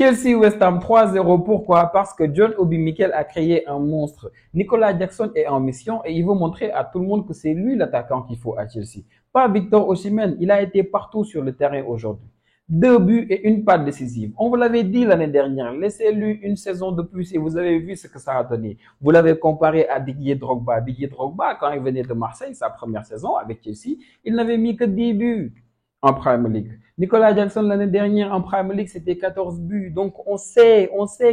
Chelsea-West Ham 3-0. Pourquoi? Parce que John Obi Mikel a créé un monstre. Nicolas Jackson est en mission et il veut montrer à tout le monde que c'est lui l'attaquant qu'il faut à Chelsea. Pas Victor Osimhen. Il a été partout sur le terrain aujourd'hui. 2 buts et une passe décisive. On vous l'avait dit l'année dernière. Laissez-lui une saison de plus et vous avez vu ce que ça a donné. Vous l'avez comparé à Didier Drogba. Didier Drogba, quand il venait de Marseille, sa première saison avec Chelsea, il n'avait mis que 10 buts en Premier League. Nicolas Jackson, l'année dernière, en Premier League, c'était 14 buts. Donc, on sait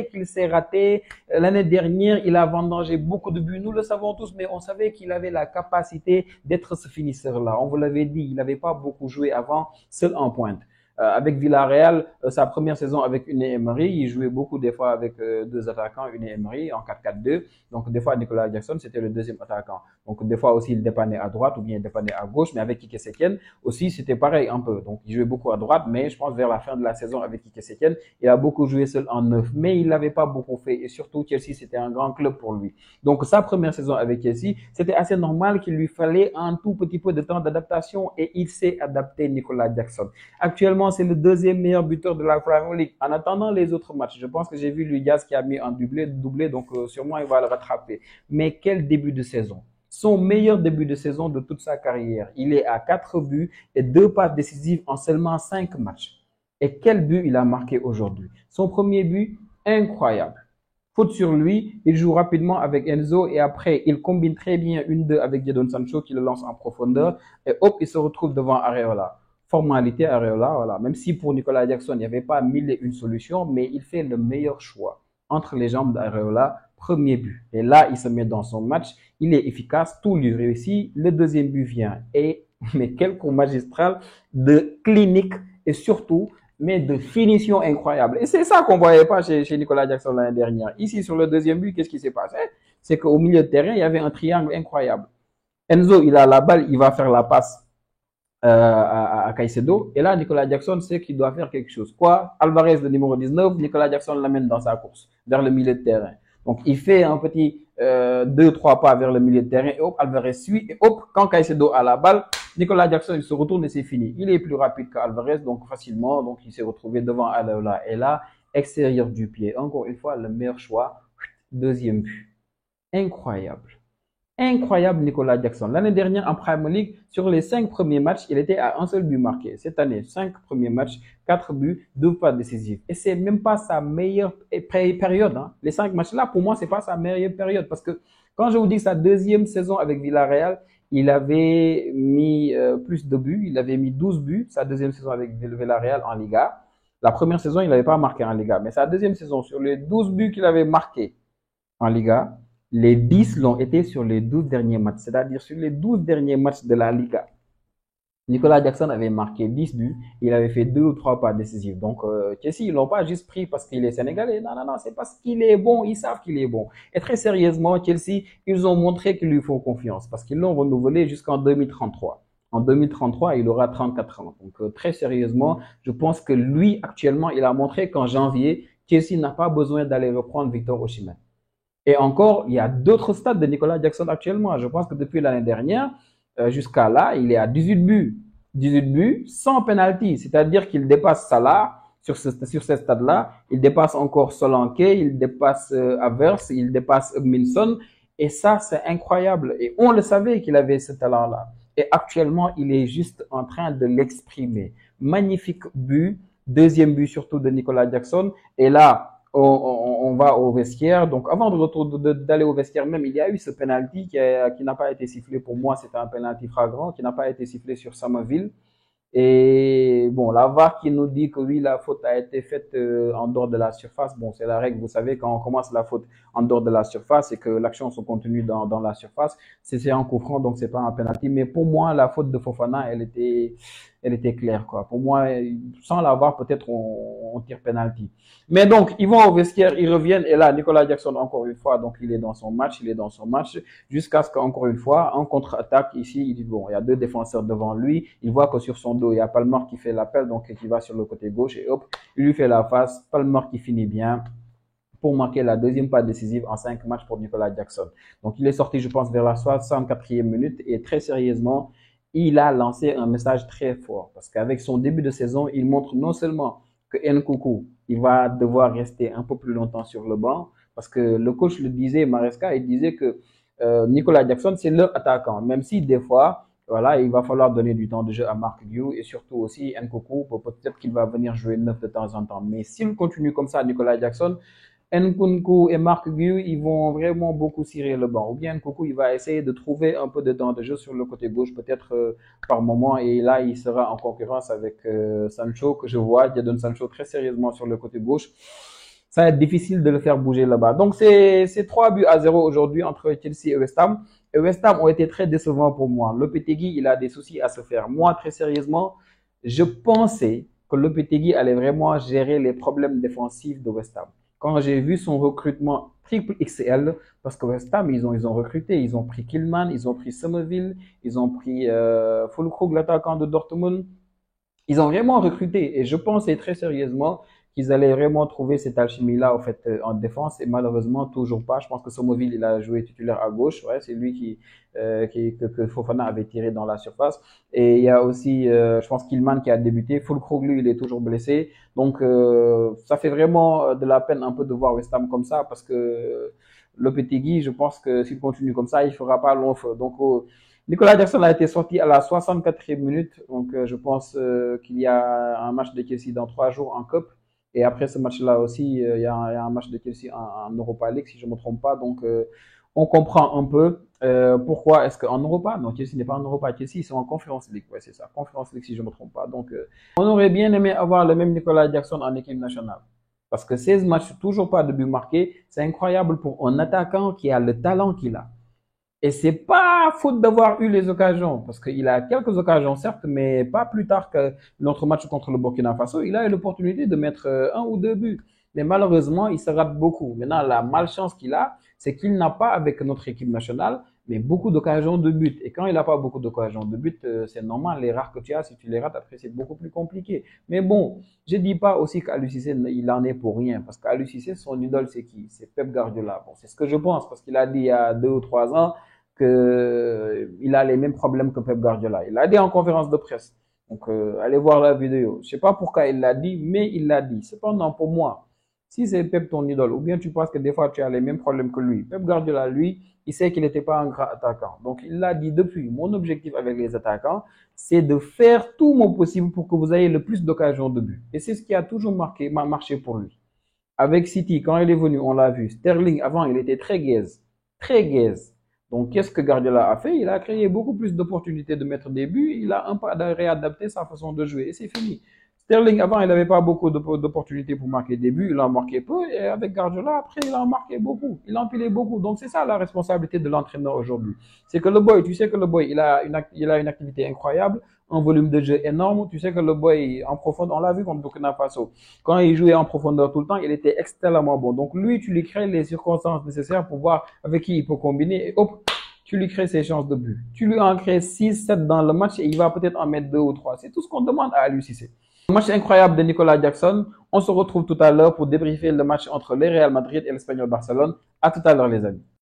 qu'il s'est raté. L'année dernière, il a vendangé beaucoup de buts. Nous le savons tous, mais on savait qu'il avait la capacité d'être ce finisseur-là. On vous l'avait dit, il n'avait pas beaucoup joué avant, seul en pointe. Avec Villarreal, sa première saison avec Unai Emery, il jouait beaucoup des fois avec 2 attaquants, Unai Emery en 4-4-2. Donc des fois Nicolas Jackson c'était le deuxième attaquant. Donc des fois aussi il dépannait à droite ou bien il dépannait à gauche, mais avec Kike Setien aussi c'était pareil un peu. Donc il jouait beaucoup à droite, mais je pense vers la fin de la saison avec Kike Setien, il a beaucoup joué seul en neuf, mais il n'avait pas beaucoup fait et surtout Chelsea c'était un grand club pour lui. Donc sa première saison avec Chelsea, c'était assez normal qu'il lui fallait un tout petit peu de temps d'adaptation et il s'est adapté Nicolas Jackson. Actuellement c'est le deuxième meilleur buteur de la Premier League. En attendant les autres matchs, je pense que j'ai vu Luis Diaz qui a mis un doublé, donc sûrement il va le rattraper. Mais quel début de saison! Son meilleur début de saison de toute sa carrière. Il est à 4 buts et 2 passes décisives en seulement 5 matchs. Et quel but il a marqué aujourd'hui! Son premier but, incroyable. Faute sur lui, il joue rapidement avec Enzo et après, il combine très bien 1-2 avec Jadon Sancho qui le lance en profondeur et hop, il se retrouve devant Areola. Formalité Areola, voilà. Même si pour Nicolas Jackson, il n'y avait pas 1001 solutions, mais il fait le meilleur choix entre les jambes d'Areola, premier but. Et là, il se met dans son match, il est efficace, tout lui réussit, le deuxième but vient. Et, mais quel coup magistral de clinique et surtout, mais de finition incroyable. Et c'est ça qu'on ne voyait pas chez Nicolas Jackson l'année dernière. Ici, sur le deuxième but, qu'est-ce qui s'est passé? C'est qu'au milieu de terrain, il y avait un triangle incroyable. Enzo, il a la balle, il va faire la passe à Caicedo. Et là, Nicolas Jackson sait qu'il doit faire quelque chose. Quoi? Alvarez, le numéro 19, Nicolas Jackson l'amène dans sa course, vers le milieu de terrain. Donc, il fait un petit 2-3 pas vers le milieu de terrain et hop, Alvarez suit. Et hop, quand Caicedo a la balle, Nicolas Jackson, il se retourne et c'est fini. Il est plus rapide qu'Alvarez, donc facilement, donc il s'est retrouvé devant Areola. Et là, extérieur du pied. Encore une fois, le meilleur choix. Deuxième but. Incroyable. Incroyable Nicolas Jackson. L'année dernière en Premier League, sur les 5 premiers matchs, il était à un seul but marqué. Cette année, 5 premiers matchs, 4 buts, 2 passes décisives. Et c'est même pas sa meilleure période. Hein. Les 5 matchs-là, pour moi, c'est pas sa meilleure période. Parce que quand je vous dis sa deuxième saison avec Villarreal, il avait mis plus de buts. Il avait mis 12 buts, sa deuxième saison avec Villarreal en Liga. La première saison, il n'avait pas marqué en Liga. Mais sa deuxième saison, sur les 12 buts qu'il avait marqués en Liga, les 10 l'ont été sur les 12 derniers matchs, c'est-à-dire sur les 12 derniers matchs de la Liga. Nicolas Jackson avait marqué 10 buts, il avait fait 2 ou 3 pas décisifs. Donc, Chelsea, ils l'ont pas juste pris parce qu'il est sénégalais. Non, non, non, c'est parce qu'il est bon, ils savent qu'il est bon. Et très sérieusement, Chelsea, ils ont montré qu'il lui faut confiance parce qu'ils l'ont renouvelé jusqu'en 2033. En 2033, il aura 34 ans. Donc, très sérieusement, je pense que lui, actuellement, il a montré qu'en janvier, Chelsea n'a pas besoin d'aller reprendre Victor Osimhen. Et encore, il y a d'autres stades de Nicolas Jackson actuellement. Je pense que depuis l'année dernière, jusqu'à là, il est à 18 buts. 18 buts sans penalty. C'est-à-dire qu'il dépasse Salah sur ce stade-là. Il dépasse encore Solanke, il dépasse Havertz, il dépasse Minson. Et ça, c'est incroyable. Et on le savait qu'il avait ce talent-là. Et actuellement, il est juste en train de l'exprimer. Magnifique but. Deuxième but surtout de Nicolas Jackson. Et là, on va au vestiaire. Donc, avant d'aller au vestiaire même, il y a eu ce penalty qui n'a pas été sifflé. Pour moi, c'était un penalty flagrant qui n'a pas été sifflé sur Samavinga. Et bon, la VAR qui nous dit que oui, la faute a été faite en dehors de la surface. Bon, c'est la règle, vous savez, quand on commence la faute en dehors de la surface et que l'action se continue dans la surface, c'est un coup franc, donc c'est pas un penalty. Mais pour moi, la faute de Fofana, elle était claire, quoi. Pour moi, sans la VAR, peut-être on tire penalty. Mais donc, ils vont au vestiaire, ils reviennent, et là, Nicolas Jackson, encore une fois, donc il est dans son match, jusqu'à ce qu'encore une fois, en contre-attaque, ici, il dit, bon, il y a 2 défenseurs devant lui, il voit que sur son dos, il y a Palmer qui fait l'appel, donc qui va sur le côté gauche, et hop, il lui fait la face, Palmer qui finit bien, pour marquer la deuxième passe décisive en 5 matchs pour Nicolas Jackson. Donc, il est sorti, je pense, vers la 64e minute, et très sérieusement, il a lancé un message très fort, parce qu'avec son début de saison, il montre non seulement que Nkunku il va devoir rester un peu plus longtemps sur le banc parce que le coach le disait, Maresca, il disait que Nicolas Jackson, c'est leur attaquant, même si des fois, voilà, il va falloir donner du temps de jeu à Marc Guiu et surtout aussi Nkoku, peut-être qu'il va venir jouer neuf de temps en temps. Mais s'il continue comme ça, Nicolas Jackson, Nkunku et Marc Guiu, ils vont vraiment beaucoup cirer le banc. Ou bien Nkunku, il va essayer de trouver un peu de temps de jeu sur le côté gauche, peut-être par moment. Et là, il sera en concurrence avec Sancho, que je vois, Jadon Sancho très sérieusement sur le côté gauche. Ça va être difficile de le faire bouger là-bas. Donc, c'est 3 buts à 0 aujourd'hui entre Chelsea et West Ham. Et West Ham ont été très décevants pour moi. Lopetegui, il a des soucis à se faire. Moi, très sérieusement, je pensais que Lopetegui allait vraiment gérer les problèmes défensifs de West Ham. Quand j'ai vu son recrutement triple XL, parce que West Ham, ils ont recruté, ils ont pris Killman, ils ont pris Somerville, ils ont pris Füllkrug, l'attaquant de Dortmund. Ils ont vraiment recruté et je pensais très sérieusement qu'ils allaient vraiment trouver cette alchimie-là en fait en défense et malheureusement toujours pas. Je pense que Somoville il a joué titulaire à gauche, ouais, c'est lui que Fofana avait tiré dans la surface. Et il y a aussi, je pense Killman qui a débuté. Füllkrug lui il est toujours blessé, donc ça fait vraiment de la peine un peu de voir West Ham comme ça parce que Lopetegui, je pense que s'il continue comme ça, il fera pas long feu. Donc Nicolas Jackson a été sorti à la 64e minute, donc je pense qu'il y a un match de Chelsea dans 3 jours en Cup. Et après ce match-là aussi, il y a un match de Chelsea en Europa League, si je ne me trompe pas. Donc on comprend un peu pourquoi est-ce qu'en Europa, non, Chelsea n'est pas en Europa, Chelsea ils sont en Conference League, ouais c'est ça, Conference League si je ne me trompe pas. Donc on aurait bien aimé avoir le même Nicolas Jackson en équipe nationale. Parce que 16 matchs, toujours pas de but marqué, c'est incroyable pour un attaquant qui a le talent qu'il a. Et c'est pas faute d'avoir eu les occasions, parce qu'il a quelques occasions, certes, mais pas plus tard que notre match contre le Burkina Faso. Il a eu l'opportunité de mettre 1 ou 2 buts. Mais malheureusement, il se rate beaucoup. Maintenant, la malchance qu'il a, c'est qu'il n'a pas, avec notre équipe nationale, mais beaucoup d'occasions de but. Et quand il n'a pas beaucoup d'occasions de but, c'est normal. Les rares que tu as, si tu les rates, après, c'est beaucoup plus compliqué. Mais bon, je dis pas aussi qu'Aliou Cissé, il en est pour rien. Parce qu'Aliou Cissé, son idole, c'est qui? C'est Pep Guardiola. Bon, c'est ce que je pense, parce qu'il a dit il y a 2 ou 3 ans, qu'il a les mêmes problèmes que Pep Guardiola. Il l'a dit en conférence de presse. Donc, allez voir la vidéo. Je sais pas pourquoi il l'a dit, mais il l'a dit. Cependant, pour moi, si c'est Pep ton idole, ou bien tu penses que des fois tu as les mêmes problèmes que lui, Pep Guardiola, lui, il sait qu'il n'était pas un grand attaquant. Donc, il l'a dit depuis. Mon objectif avec les attaquants, c'est de faire tout mon possible pour que vous ayez le plus d'occasions de but. Et c'est ce qui a toujours marché pour lui. Avec City, quand il est venu, on l'a vu. Sterling, avant, il était très gaze. Très gaze. Donc, qu'est-ce que Guardiola a fait? Il a créé beaucoup plus d'opportunités de mettre des buts. Il a un peu réadapté sa façon de jouer. Et c'est fini. Sterling, avant, il n'avait pas beaucoup d'opportunités pour marquer des buts. Il en marquait peu. Et avec Guardiola, après, il en marquait beaucoup. Il en empilait beaucoup. Donc, c'est ça la responsabilité de l'entraîneur aujourd'hui. C'est que le boy, tu sais que le boy, il a une activité incroyable, un volume de jeu énorme. Tu sais que le boy, en profondeur, on l'a vu contre Burkina Faso. Quand il jouait en profondeur tout le temps, il était extrêmement bon. Donc, lui, tu lui crées les circonstances nécessaires pour voir avec qui il peut combiner. Et hop, tu lui crées ses chances de but. Tu lui en crées 6, 7 dans le match et il va peut-être en mettre 2 ou 3. C'est tout ce qu'on demande à Aliou Cissé. Un match incroyable de Nicolas Jackson. On se retrouve tout à l'heure pour débriefer le match entre le Real Madrid et l'Espagnol Barcelone. À tout à l'heure, les amis.